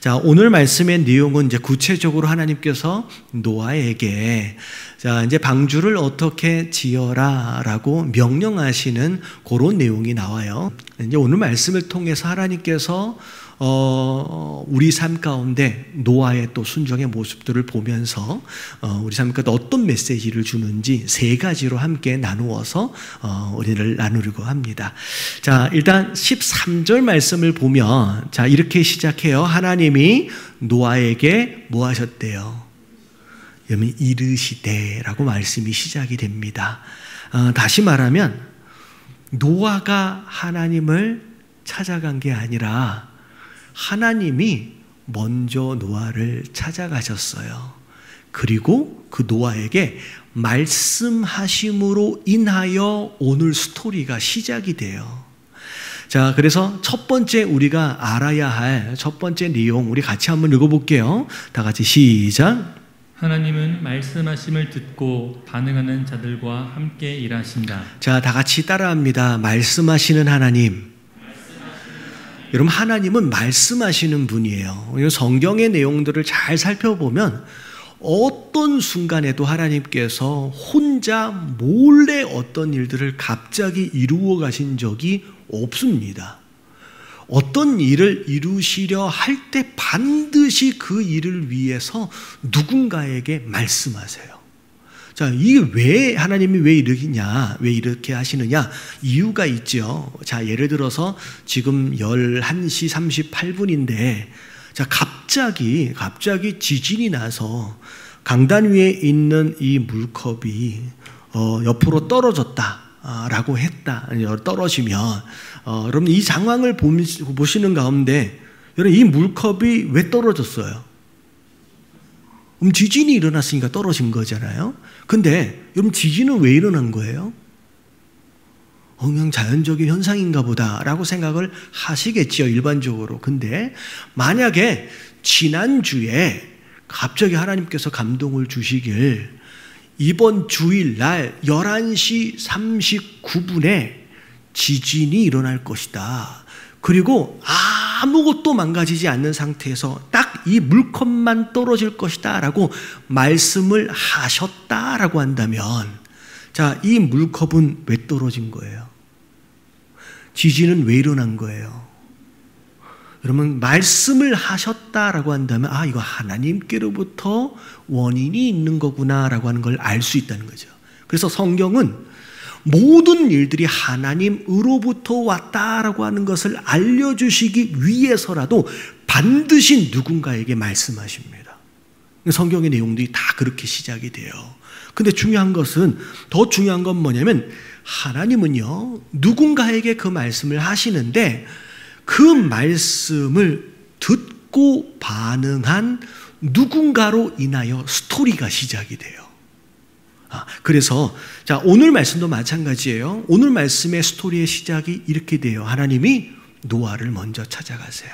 자, 오늘 말씀의 내용은 이제 구체적으로 하나님께서 노아에게 자, 이제 방주를 어떻게 지어라라고 명령하시는 그런 내용이 나와요. 이제 오늘 말씀을 통해서 하나님께서 우리 삶 가운데 노아의 또 순종의 모습들을 보면서 우리 삶 가운데 어떤 메시지를 주는지 세 가지로 함께 나누어서 우리를 나누려고 합니다. 자, 일단 13절 말씀을 보면 자, 이렇게 시작해요. 하나님이 노아에게 뭐 하셨대요? 여러분, 이르시되라고 말씀이 시작이 됩니다. 다시 말하면 노아가 하나님을 찾아간 게 아니라 하나님이 먼저 노아를 찾아가셨어요. 그리고 그 노아에게 말씀하심으로 인하여 오늘 스토리가 시작이 돼요. 자, 그래서 첫 번째 우리가 알아야 할 첫 번째 내용 우리 같이 한번 읽어볼게요. 다 같이 시작. 하나님은 말씀하심을 듣고 반응하는 자들과 함께 일하신다. 자, 다 같이 따라합니다. 말씀하시는 하나님. 여러분, 하나님은 말씀하시는 분이에요. 성경의 내용들을 잘 살펴보면 어떤 순간에도 하나님께서 혼자 몰래 어떤 일들을 갑자기 이루어 가신 적이 없습니다. 어떤 일을 이루시려 할 때 반드시 그 일을 위해서 누군가에게 말씀하세요. 자, 이게 왜 하나님이 왜 이러냐, 왜 이렇게 하시느냐? 이유가 있죠. 자, 예를 들어서 지금 11시 38분인데 자, 갑자기 지진이 나서 강단 위에 있는 이 물컵이 옆으로 떨어졌다라고 했다. 떨어지면 여러분 이 상황을 보시는 가운데 여러분 이 물컵이 왜 떨어졌어요? 지진이 일어났으니까 떨어진 거잖아요. 근데 여러분 지진은 왜 일어난 거예요? 그냥 자연적인 현상인가 보다라고 생각을 하시겠죠, 일반적으로. 근데 만약에 지난주에 갑자기 하나님께서 감동을 주시길 이번 주일날 11시 39분에 지진이 일어날 것이다. 그리고 아무것도 망가지지 않는 상태에서 딱 이 물컵만 떨어질 것이다 라고 말씀을 하셨다라고 한다면 자, 이 물컵은 왜 떨어진 거예요? 지진은 왜 일어난 거예요? 여러분, 말씀을 하셨다라고 한다면 이거 하나님께로부터 원인이 있는 거구나라고 하는 걸 알 수 있다는 거죠. 그래서 성경은 모든 일들이 하나님으로부터 왔다라고 하는 것을 알려주시기 위해서라도 반드시 누군가에게 말씀하십니다. 성경의 내용들이 다 그렇게 시작이 돼요. 근데 중요한 것은, 더 중요한 건 뭐냐면 하나님은요, 누군가에게 그 말씀을 하시는데 그 말씀을 듣고 반응한 누군가로 인하여 스토리가 시작이 돼요. 그래서 자, 오늘 말씀도 마찬가지예요. 오늘 말씀의 스토리의 시작이 이렇게 돼요. 하나님이 노아를 먼저 찾아가세요.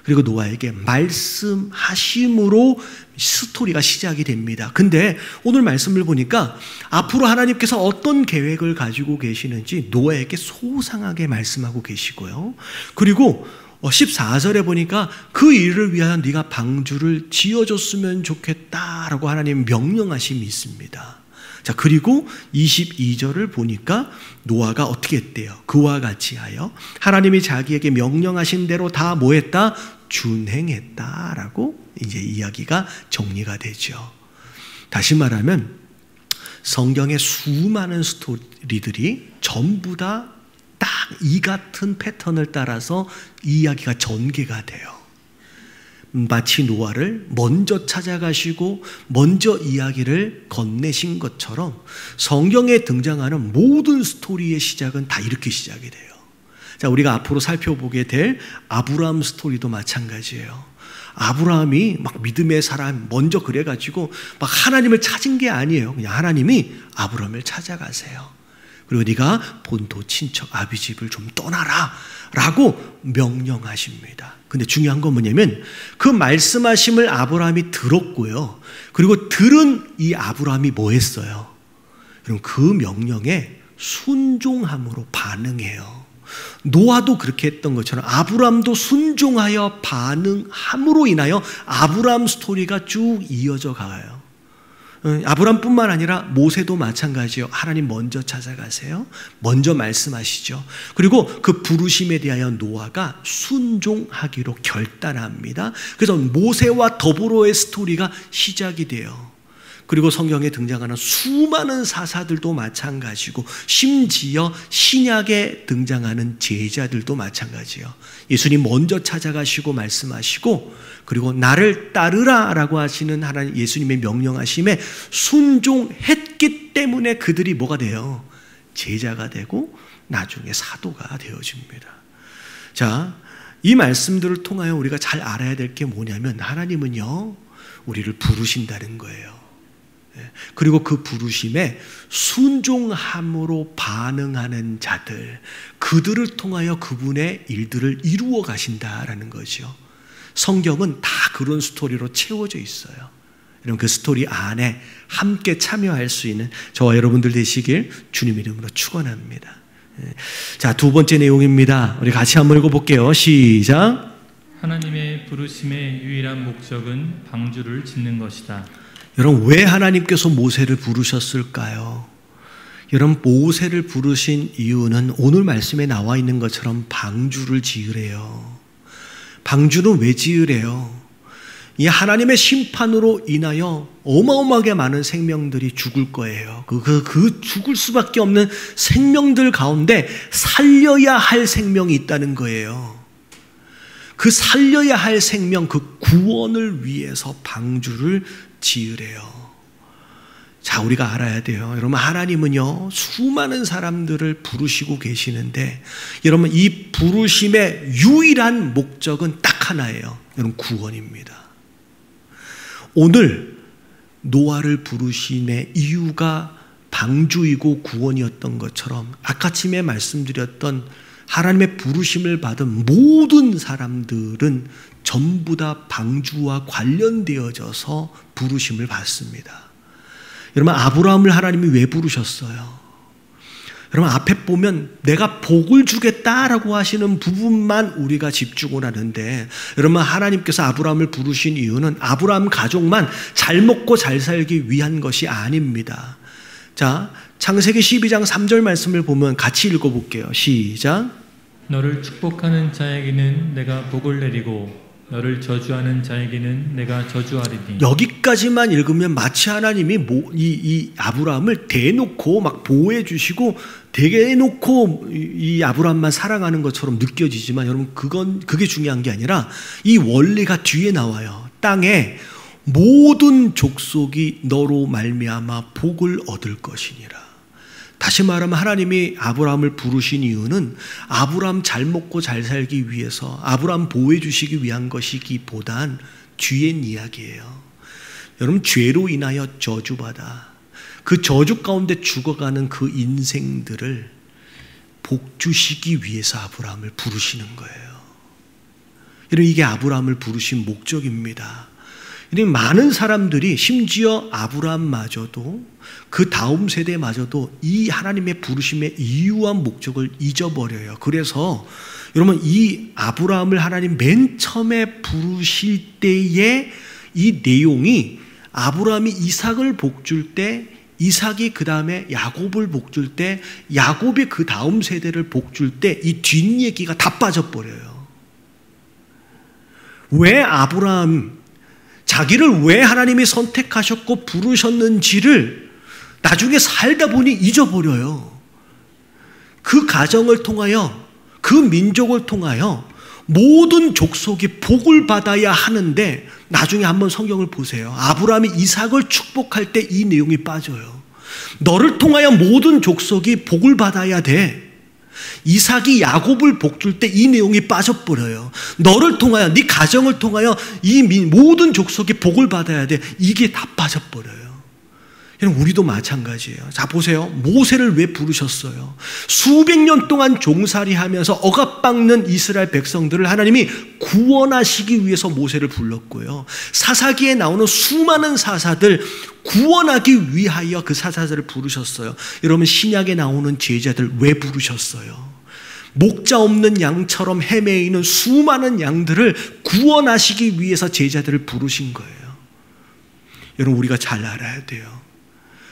그리고 노아에게 말씀하심으로 스토리가 시작이 됩니다. 근데 오늘 말씀을 보니까 앞으로 하나님께서 어떤 계획을 가지고 계시는지 노아에게 소상하게 말씀하고 계시고요. 그리고 14절에 보니까 그 일을 위하여 네가 방주를 지어줬으면 좋겠다라고 하나님 명령하심이 있습니다. 자, 그리고 22절을 보니까 노아가 어떻게 했대요? 그와 같이 하여 하나님이 자기에게 명령하신 대로 다 뭐 했다? 준행했다라고 이제 이야기가 정리가 되죠. 다시 말하면 성경의 수많은 스토리들이 전부 다 딱 이 같은 패턴을 따라서 이야기가 전개가 돼요. 마치 노아를 먼저 찾아가시고 먼저 이야기를 건네신 것처럼 성경에 등장하는 모든 스토리의 시작은 다 이렇게 시작이 돼요. 자, 우리가 앞으로 살펴보게 될 아브라함 스토리도 마찬가지예요. 아브라함이 막 믿음의 사람 먼저 그래가지고 막 하나님을 찾은 게 아니에요. 그냥 하나님이 아브라함을 찾아가세요. 그리고 네가 본토 친척 아비 집을 좀 떠나라 라고 명령하십니다. 근데 중요한 건 뭐냐면 그 말씀하심을 아브라함이 들었고요. 그리고 들은 이 아브라함이 뭐 했어요? 여러분, 그 명령에 순종함으로 반응해요. 노아도 그렇게 했던 것처럼 아브라함도 순종하여 반응함으로 인하여 아브라함 스토리가 쭉 이어져 가요. 아브라함뿐만 아니라 모세도 마찬가지요. 하나님 먼저 찾아가세요. 먼저 말씀하시죠. 그리고 그 부르심에 대하여 노아가 순종하기로 결단합니다. 그래서 모세와 더불어의 스토리가 시작이 돼요. 그리고 성경에 등장하는 수많은 사사들도 마찬가지고 심지어 신약에 등장하는 제자들도 마찬가지예요. 예수님 먼저 찾아가시고 말씀하시고 그리고 나를 따르라 라고 하시는 하나님 예수님의 명령하심에 순종했기 때문에 그들이 뭐가 돼요? 제자가 되고 나중에 사도가 되어집니다. 자, 이 말씀들을 통하여 우리가 잘 알아야 될 게 뭐냐면 하나님은요 우리를 부르신다는 거예요. 그리고 그 부르심에 순종함으로 반응하는 자들, 그들을 통하여 그분의 일들을 이루어 가신다라는 거죠. 성경은 다 그런 스토리로 채워져 있어요. 여러분 그 스토리 안에 함께 참여할 수 있는 저와 여러분들 되시길 주님 이름으로 축원합니다. 자, 두 번째 내용입니다. 우리 같이 한번 읽어볼게요. 시작. 하나님의 부르심의 유일한 목적은 방주를 짓는 것이다. 여러분 왜 하나님께서 모세를 부르셨을까요? 여러분 모세를 부르신 이유는 오늘 말씀에 나와 있는 것처럼 방주를 지으래요. 방주는 왜 지으래요? 이 하나님의 심판으로 인하여 어마어마하게 많은 생명들이 죽을 거예요. 그 죽을 수밖에 없는 생명들 가운데 살려야 할 생명이 있다는 거예요. 그 살려야 할 생명, 그 구원을 위해서 방주를 지으래요. 자, 우리가 알아야 돼요. 여러분 하나님은요 수많은 사람들을 부르시고 계시는데 여러분 이 부르심의 유일한 목적은 딱 하나예요. 여러분 구원입니다. 오늘 노아를 부르심의 이유가 방주이고 구원이었던 것처럼 아까쯤에 말씀드렸던 하나님의 부르심을 받은 모든 사람들은 전부 다 방주와 관련되어져서 부르심을 받습니다. 여러분 아브라함을 하나님이 왜 부르셨어요? 여러분 앞에 보면 내가 복을 주겠다라고 하시는 부분만 우리가 집중을 하는데 여러분 하나님께서 아브라함을 부르신 이유는 아브라함 가족만 잘 먹고 잘 살기 위한 것이 아닙니다. 자, 창세기 12장 3절 말씀을 보면 같이 읽어볼게요. 시작. 너를 축복하는 자에게는 내가 복을 내리고 너를 저주하는 자에게는 내가 저주하리니. 여기까지만 읽으면 마치 하나님이 이 아브라함을 대놓고 막 보호해 주시고 대놓고 이 아브라함만 사랑하는 것처럼 느껴지지만 여러분 그게 중요한 게 아니라 이 원리가 뒤에 나와요. 땅에 모든 족속이 너로 말미암아 복을 얻을 것이니라. 다시 말하면 하나님이 아브라함을 부르신 이유는 아브라함 잘 먹고 잘 살기 위해서 아브라함 보호해 주시기 위한 것이기보단 뒤엔 이야기예요. 여러분 죄로 인하여 저주받아 그 저주 가운데 죽어가는 그 인생들을 복 주시기 위해서 아브라함을 부르시는 거예요. 여러분 이게 아브라함을 부르신 목적입니다. 많은 사람들이 심지어 아브라함마저도 그 다음 세대마저도 이 하나님의 부르심의 이유와 목적을 잊어버려요. 그래서 여러분 이 아브라함을 하나님 맨 처음에 부르실 때의 이 내용이 아브라함이 이삭을 복줄 때 이삭이 그 다음에 야곱을 복줄 때 야곱이 그 다음 세대를 복줄 때 이 뒷얘기가 다 빠져버려요. 왜 아브라함 자기를 왜 하나님이 선택하셨고 부르셨는지를 나중에 살다 보니 잊어버려요. 그 가정을 통하여 그 민족을 통하여 모든 족속이 복을 받아야 하는데 나중에 한번 성경을 보세요. 아브라함이 이삭을 축복할 때 이 내용이 빠져요. 너를 통하여 모든 족속이 복을 받아야 돼. 이삭이 야곱을 복줄 때 이 내용이 빠져버려요. 너를 통하여 네 가정을 통하여 이 모든 족속이 복을 받아야 돼. 이게 다 빠져버려요. 우리도 마찬가지예요. 자 보세요. 모세를 왜 부르셨어요? 수백 년 동안 종살이하면서 억압받는 이스라엘 백성들을 하나님이 구원하시기 위해서 모세를 불렀고요. 사사기에 나오는 수많은 사사들 구원하기 위하여 그 사사들을 부르셨어요. 여러분 신약에 나오는 제자들 왜 부르셨어요? 목자 없는 양처럼 헤매이는 수많은 양들을 구원하시기 위해서 제자들을 부르신 거예요. 여러분, 우리가 잘 알아야 돼요.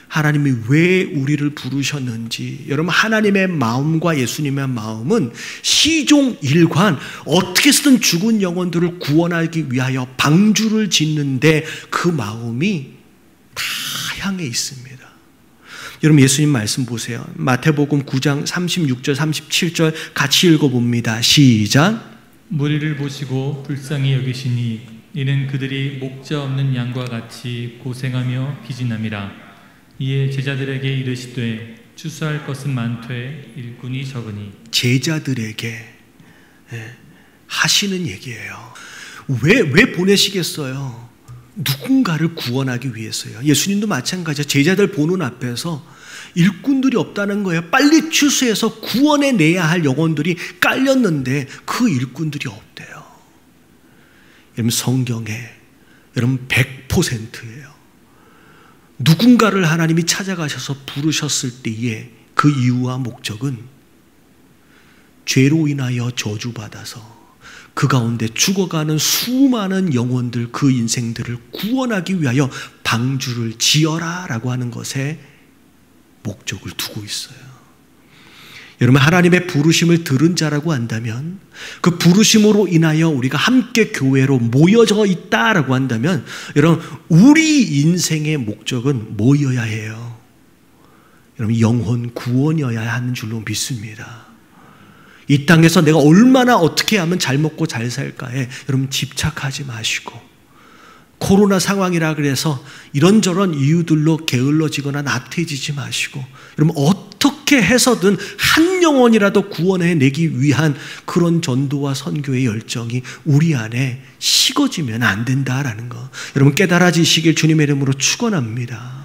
하나님이 왜 우리를 부르셨는지. 여러분, 하나님의 마음과 예수님의 마음은 시종일관 어떻게 해서든 죽은 영혼들을 구원하기 위하여 방주를 짓는데 그 마음이 다 향해 있습니다. 여러분, 예수님 말씀 보세요. 마태복음 9장 36절 37절 같이 읽어봅니다. 시작. 무리를 보시고 불쌍히 여기시니 이는 그들이 목자 없는 양과 같이 고생하며 피진함이라. 이에 제자들에게 이르시되 추수할 것은 많되 일꾼이 적으니. 제자들에게 하시는 얘기예요. 왜 보내시겠어요? 누군가를 구원하기 위해서요. 예수님도 마찬가지예요. 제자들 보는 앞에서 일꾼들이 없다는 거예요. 빨리 추수해서 구원해 내야 할 영혼들이 깔렸는데 그 일꾼들이 없대요. 여러분, 성경에 여러분 100%예요. 누군가를 하나님이 찾아가셔서 부르셨을 때에 그 이유와 목적은 죄로 인하여 저주받아서 그 가운데 죽어가는 수많은 영혼들, 그 인생들을 구원하기 위하여 방주를 지어라 라고 하는 것에 목적을 두고 있어요. 여러분, 하나님의 부르심을 들은 자라고 한다면, 그 부르심으로 인하여 우리가 함께 교회로 모여져 있다라고 한다면, 여러분, 우리 인생의 목적은 뭐여야 해요? 여러분, 영혼 구원이어야 하는 줄로 믿습니다. 이 땅에서 내가 얼마나 어떻게 하면 잘 먹고 잘 살까에 여러분 집착하지 마시고, 코로나 상황이라 그래서 이런저런 이유들로 게을러지거나 나태해지지 마시고, 여러분 어떻게 해서든 한 영혼이라도 구원해내기 위한 그런 전도와 선교의 열정이 우리 안에 식어지면 안 된다라는 거 여러분 깨달아지시길 주님의 이름으로 축원합니다.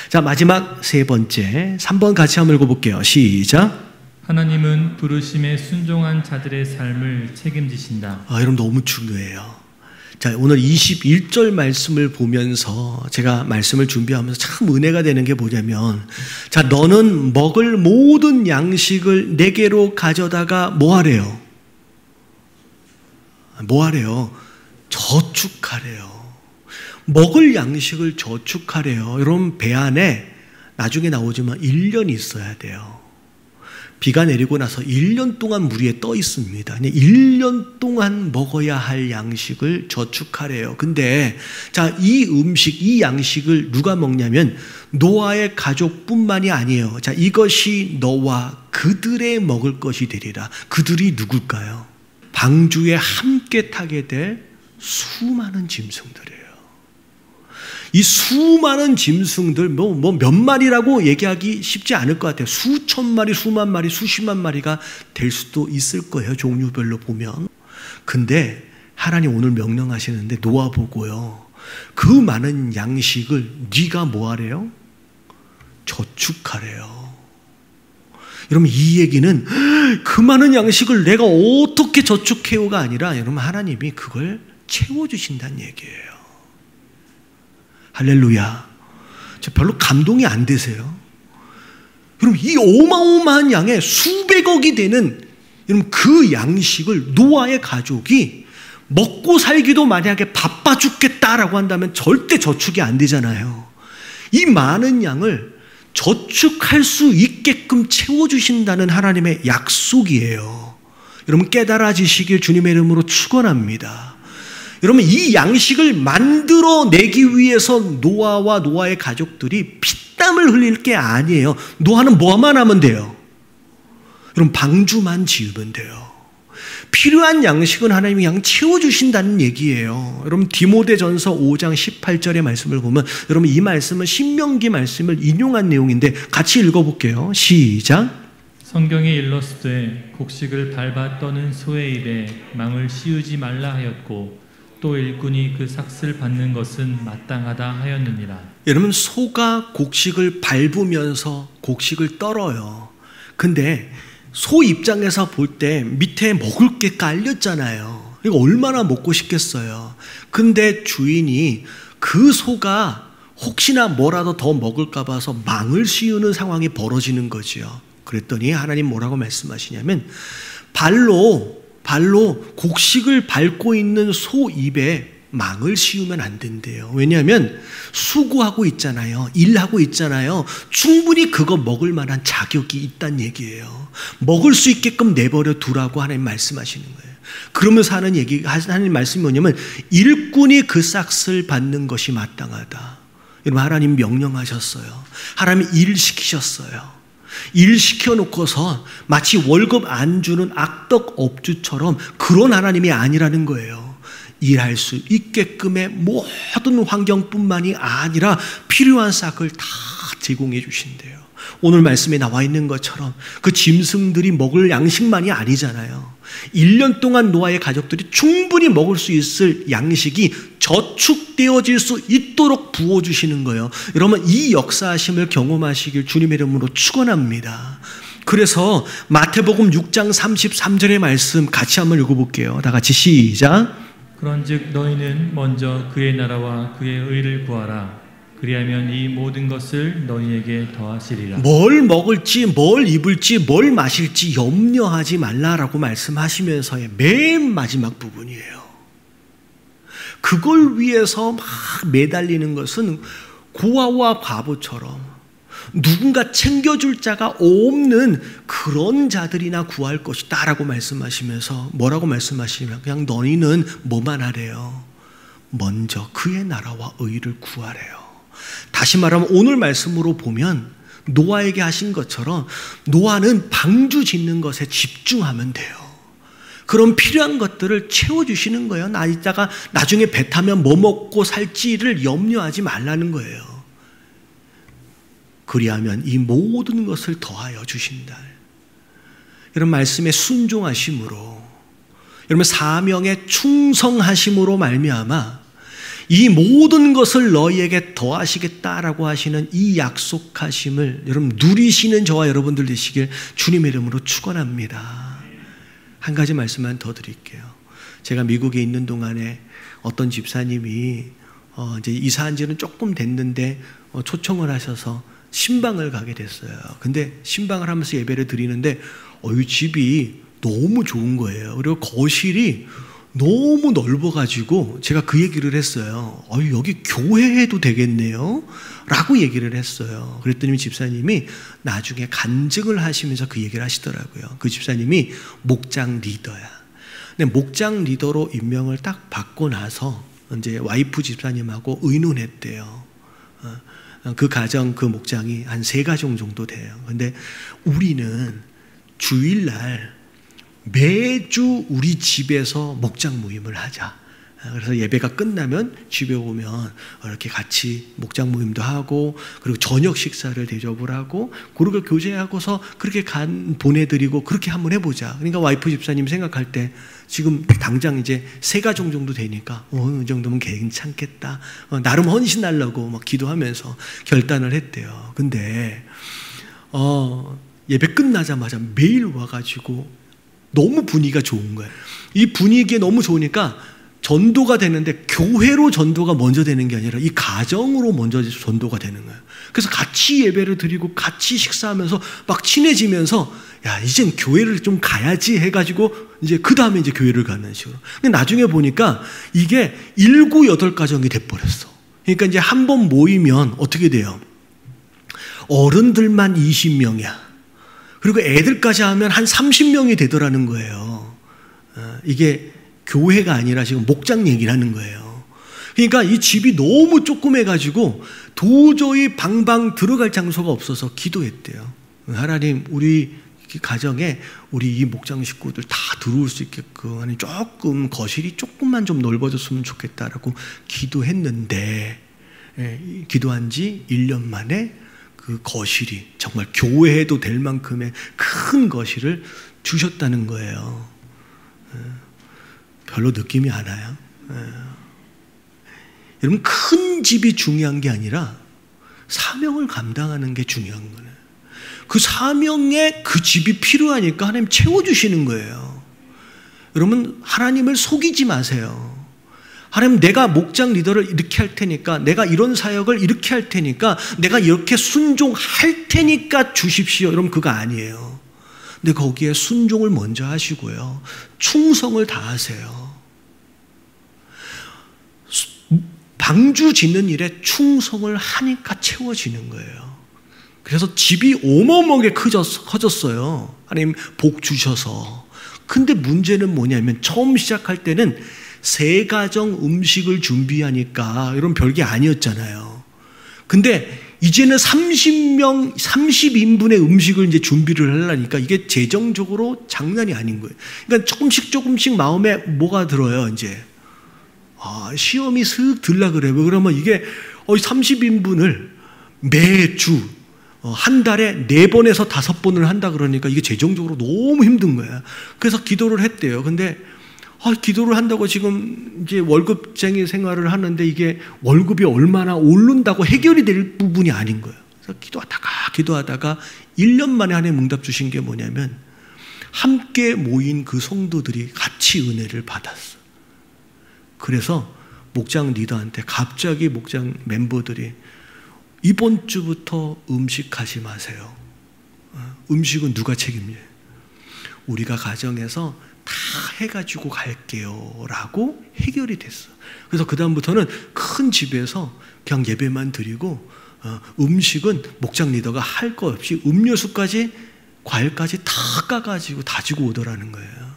자, 마지막 세 번째 3번 같이 한번 읽어볼게요. 시작. 하나님은 부르심에 순종한 자들의 삶을 책임지신다. 여러분 너무 중요해요. 자, 오늘 21절 말씀을 보면서 제가 말씀을 준비하면서 참 은혜가 되는 게 뭐냐면, 자, 너는 먹을 모든 양식을 내게로 가져다가 뭐 하래요? 뭐 하래요? 저축하래요. 먹을 양식을 저축하래요. 여러분, 배 안에 나중에 나오지만 1년이 있어야 돼요. 비가 내리고 나서 1년 동안 물 위에 떠 있습니다. 1년 동안 먹어야 할 양식을 저축하래요. 근데 자, 이 음식, 이 양식을 누가 먹냐면 노아의 가족뿐만이 아니에요. 자, 이것이 너와 그들의 먹을 것이 되리라. 그들이 누굴까요? 방주에 함께 타게 될 수많은 짐승들이에요. 이 수많은 짐승들, 몇 마리라고 얘기하기 쉽지 않을 것 같아요. 수천 마리, 수만 마리, 수십만 마리가 될 수도 있을 거예요. 종류별로 보면. 근데 하나님 오늘 명령하시는데 노아 보고요, 그 많은 양식을 네가 뭐 하래요? 저축하래요. 여러분, 이 얘기는 그 많은 양식을 내가 어떻게 저축해요가 아니라 여러분, 하나님이 그걸 채워주신다는 얘기예요. 할렐루야. 저 별로 감동이 안 되세요? 여러분, 이 어마어마한 양의 수백억이 되는 여러분 그 양식을 노아의 가족이 먹고 살기도 만약에 바빠 죽겠다라고 한다면 절대 저축이 안 되잖아요. 이 많은 양을 저축할 수 있게끔 채워주신다는 하나님의 약속이에요. 여러분 깨달아지시길 주님의 이름으로 축원합니다. 여러분, 이 양식을 만들어내기 위해서 노아와 노아의 가족들이 피땀을 흘릴 게 아니에요. 노아는 뭐만 하면 돼요? 여러분, 방주만 지으면 돼요. 필요한 양식은 하나님이 그냥 채워주신다는 얘기예요. 여러분, 디모데전서 5장 18절의 말씀을 보면, 여러분 이 말씀은 신명기 말씀을 인용한 내용인데 같이 읽어볼게요. 시작. 성경에 일렀으되 곡식을 밟아 떠는 소의 입에 망을 씌우지 말라 하였고 또 일꾼이 그 삭슬 받는 것은 마땅하다 하였느니라. 여러분, 소가 곡식을 밟으면서 곡식을 떨어요. 근데 소 입장에서 볼 때 밑에 먹을 게 깔렸잖아요. 이거 얼마나 먹고 싶겠어요. 근데 주인이 그 소가 혹시나 뭐라도 더 먹을까 봐서 망을 씌우는 상황이 벌어지는 거지요. 그랬더니 하나님 뭐라고 말씀하시냐면 발로 곡식을 밟고 있는 소 입에 망을 씌우면 안 된대요. 왜냐하면 수고하고 있잖아요. 일하고 있잖아요. 충분히 그거 먹을 만한 자격이 있다는 얘기예요. 먹을 수 있게끔 내버려 두라고 하나님 말씀하시는 거예요. 그러면서 하나님 말씀이 뭐냐면 일꾼이 그 싹을 받는 것이 마땅하다. 여러분, 하나님 명령하셨어요. 하나님 일 시키셨어요. 일 시켜놓고서 마치 월급 안 주는 악덕 업주처럼 그런 하나님이 아니라는 거예요. 일할 수 있게끔의 모든 환경뿐만이 아니라 필요한 싹을 다 제공해 주신대요. 오늘 말씀에 나와 있는 것처럼 그 짐승들이 먹을 양식만이 아니잖아요. 1년 동안 노아의 가족들이 충분히 먹을 수 있을 양식이 저축되어질 수 있도록 부어주시는 거예요. 여러분, 이 역사하심을 경험하시길 주님의 이름으로 축원합니다. 그래서 마태복음 6장 33절의 말씀 같이 한번 읽어볼게요. 다 같이 시작. 그런즉 너희는 먼저 그의 나라와 그의 의를 구하라. 그리하면 이 모든 것을 너희에게 더하시리라. 뭘 먹을지, 뭘 입을지, 뭘 마실지 염려하지 말라라고 말씀하시면서의 맨 마지막 부분이에요. 그걸 위해서 막 매달리는 것은 고아와 과부처럼 누군가 챙겨줄 자가 없는 그런 자들이나 구할 것이다 라고 말씀하시면서 뭐라고 말씀하시냐면 그냥 너희는 뭐만 하래요? 먼저 그의 나라와 의를 구하래요. 다시 말하면 오늘 말씀으로 보면 노아에게 하신 것처럼 노아는 방주 짓는 것에 집중하면 돼요. 그런 필요한 것들을 채워주시는 거예요. 이따가 나중에 배 타면 뭐 먹고 살지를 염려하지 말라는 거예요. 그리하면 이 모든 것을 더하여 주신다. 이런 말씀에 순종하심으로, 여러분 사명에 충성하심으로 말미암아 이 모든 것을 너희에게 더하시겠다라고 하시는 이 약속하심을 여러분 누리시는 저와 여러분들 되시길 주님의 이름으로 축원합니다. 한 가지 말씀만 더 드릴게요. 제가 미국에 있는 동안에 어떤 집사님이 이제 이사한 지는 조금 됐는데 초청을 하셔서 신방을 가게 됐어요. 근데 신방을 하면서 예배를 드리는데 이 집이 너무 좋은 거예요. 그리고 거실이 너무 넓어가지고 제가 그 얘기를 했어요. 여기 교회해도 되겠네요 라고 얘기를 했어요. 그랬더니 집사님이 나중에 간증을 하시면서 그 얘기를 하시더라고요. 그 집사님이 목장 리더야. 근데 목장 리더로 임명을 딱 받고 나서 이제 와이프 집사님하고 의논했대요. 그 가정, 그 목장이 한 3가정 정도 돼요. 근데 우리는 주일날 매주 우리 집에서 목장 모임을 하자. 그래서 예배가 끝나면 집에 오면 이렇게 같이 목장 모임도 하고 그리고 저녁 식사를 대접을 하고 그리고 교제하고서 그렇게 보내드리고 그렇게 한번 해보자. 그러니까 와이프 집사님 생각할 때 지금 당장 이제 3가정 정도 되니까 이 정도면 괜찮겠다. 나름 헌신하려고 막 기도하면서 결단을 했대요. 근데 예배 끝나자마자 매일 와가지고 너무 분위기가 좋은 거예요. 이 분위기에 너무 좋으니까 전도가 되는데 교회로 전도가 먼저 되는 게 아니라 이 가정으로 먼저 전도가 되는 거예요. 그래서 같이 예배를 드리고 같이 식사하면서 막 친해지면서 야 이젠 교회를 좀 가야지 해가지고 이제 그 다음에 이제 교회를 가는 식으로. 근데 나중에 보니까 이게 7, 8가정이 돼버렸어. 그러니까 이제 한 번 모이면 어떻게 돼요? 어른들만 20명이야. 그리고 애들까지 하면 한 30명이 되더라는 거예요. 이게 교회가 아니라 지금 목장 얘기를 하는 거예요. 그러니까 이 집이 너무 조그매가지고 도저히 방방 들어갈 장소가 없어서 기도했대요. 하나님 우리 가정에 우리 이 목장 식구들 다 들어올 수 있게끔 아니 조금 거실이 조금만 좀 넓어졌으면 좋겠다라고 기도했는데 기도한 지 1년 만에 그 거실이 정말 교회도 될 만큼의 큰 거실을 주셨다는 거예요. 별로 느낌이 안 와요. 여러분 큰 집이 중요한 게 아니라 사명을 감당하는 게 중요한 거예요. 그 사명에 그 집이 필요하니까 하나님 채워주시는 거예요. 여러분 하나님을 속이지 마세요. 하나님 내가 목장 리더를 이렇게 할 테니까, 내가 이런 사역을 이렇게 할 테니까, 내가 이렇게 순종할 테니까 주십시오. 이러면 그거 아니에요. 근데 거기에 순종을 먼저 하시고요, 충성을 다하세요. 방주 짓는 일에 충성을 하니까 채워지는 거예요. 그래서 집이 어마어마하게 커졌어요. 하나님 복 주셔서. 근데 문제는 뭐냐면 처음 시작할 때는 세 가정 음식을 준비하니까 이런 별게 아니었잖아요. 근데 이제는 30인분의 음식을 이제 준비를 하려니까 이게 재정적으로 장난이 아닌 거예요. 그러니까 조금씩 마음에 뭐가 들어요, 이제. 시험이 슥 들라 그래요. 그러면 이게 30인분을 매주 한 달에 4번에서 5번을 한다 그러니까 이게 재정적으로 너무 힘든 거예요. 그래서 기도를 했대요. 근데 기도를 한다고 지금 이제 월급쟁이 생활을 하는데 이게 월급이 얼마나 오른다고 해결이 될 부분이 아닌 거예요. 그래서 기도하다가 1년 만에 하나님 응답 주신 게 뭐냐면 함께 모인 그 성도들이 같이 은혜를 받았어요. 그래서 목장 리더한테 갑자기 목장 멤버들이 이번 주부터 음식하지 마세요. 음식은 누가 책임져요? 우리가 가정에서 다 해가지고 갈게요 라고 해결이 됐어. 그래서 그 다음부터는 큰 집에서 그냥 예배만 드리고 음식은 목장 리더가 할 거 없이 음료수까지 과일까지 다 까가지고 다지고 오더라는 거예요.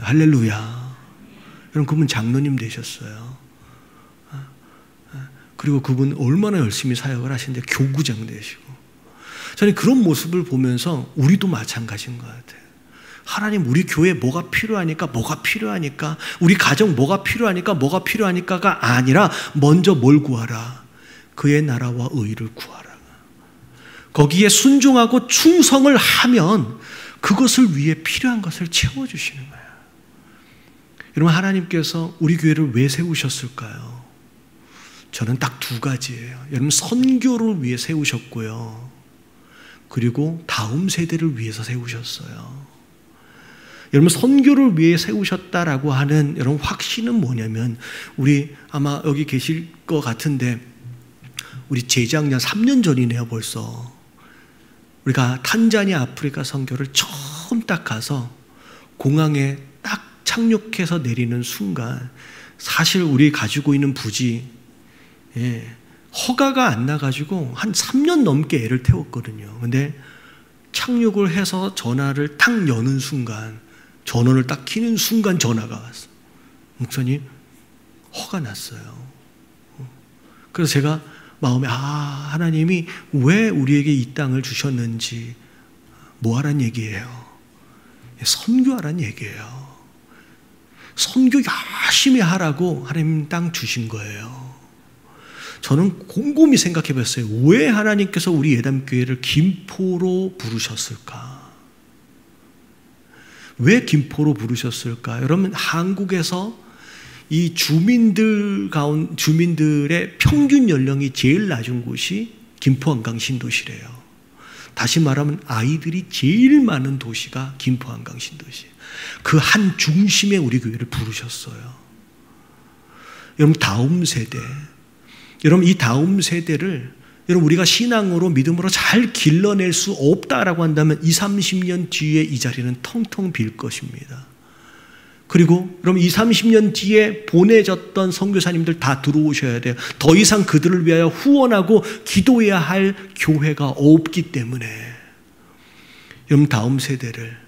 할렐루야. 여러분, 그분 장로님 되셨어요. 그리고 그분 얼마나 열심히 사역을 하시는데 교구장 되시고. 저는 그런 모습을 보면서 우리도 마찬가지인 것 같아요. 하나님, 우리 교회 뭐가 필요하니까 우리 가정 뭐가 필요하니까가 아니라 먼저 뭘 구하라? 그의 나라와 의를 구하라. 거기에 순종하고 충성을 하면 그것을 위해 필요한 것을 채워주시는 거예요. 여러분, 하나님께서 우리 교회를 왜 세우셨을까요? 저는 딱 2가지예요. 여러분, 선교를 위해 세우셨고요, 그리고 다음 세대를 위해서 세우셨어요. 여러분, 선교를 위해 세우셨다라고 하는 여러분 확신은 뭐냐면, 우리 아마 여기 계실 것 같은데 우리 재작년 3년 전이네요 벌써. 우리가 탄자니아 아프리카 선교를 처음 딱 가서 공항에 딱 착륙해서 내리는 순간, 사실 우리 가지고 있는 부지 허가가 안 나가지고 한 3년 넘게 애를 태웠거든요. 근데 착륙을 해서 전화를 딱 여는 순간, 전원을 딱 켜는 순간 전화가 왔어요. 목사님, 허가 났어요. 그래서 제가 마음에 하나님이 왜 우리에게 이 땅을 주셨는지, 뭐 하란 얘기예요? 선교하란 얘기예요. 선교 열심히 하라고 하나님 땅 주신 거예요. 저는 곰곰이 생각해 봤어요. 왜 하나님께서 우리 예담교회를 김포로 부르셨을까? 왜 김포로 부르셨을까? 여러분, 한국에서 이 주민들의 평균 연령이 제일 낮은 곳이 김포 한강 신도시래요. 다시 말하면 아이들이 제일 많은 도시가 김포 한강 신도시예요. 그 한 중심에 우리 교회를 부르셨어요. 여러분, 다음 세대, 여러분, 이 다음 세대를 여러분 우리가 신앙으로 믿음으로 잘 길러낼 수 없다라고 한다면 20-30년 뒤에 이 자리는 텅텅 빌 것입니다. 그리고 여러분 20-30년 뒤에 보내졌던 선교사님들 다 들어오셔야 돼요. 더 이상 그들을 위하여 후원하고 기도해야 할 교회가 없기 때문에 여러분 다음 세대를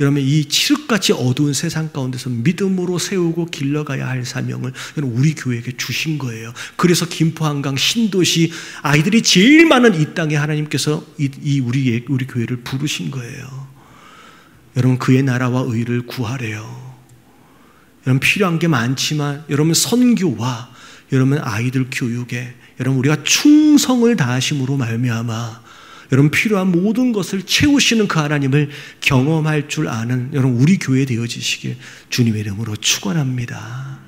여러분 이 칠흑같이 어두운 세상 가운데서 믿음으로 세우고 길러가야 할 사명을 우리 교회에게 주신 거예요. 그래서 김포 한강 신도시 아이들이 제일 많은 이 땅에 하나님께서 우리 교회를 부르신 거예요. 여러분 그의 나라와 의를 구하래요. 여러분 필요한 게 많지만 여러분 선교와 여러분 아이들 교육에 여러분 우리가 충성을 다하심으로 말미암아 여러분 필요한 모든 것을 채우시는 그 하나님을 경험할 줄 아는 여러분 우리 교회 되어지시길 주님의 이름으로 축원합니다.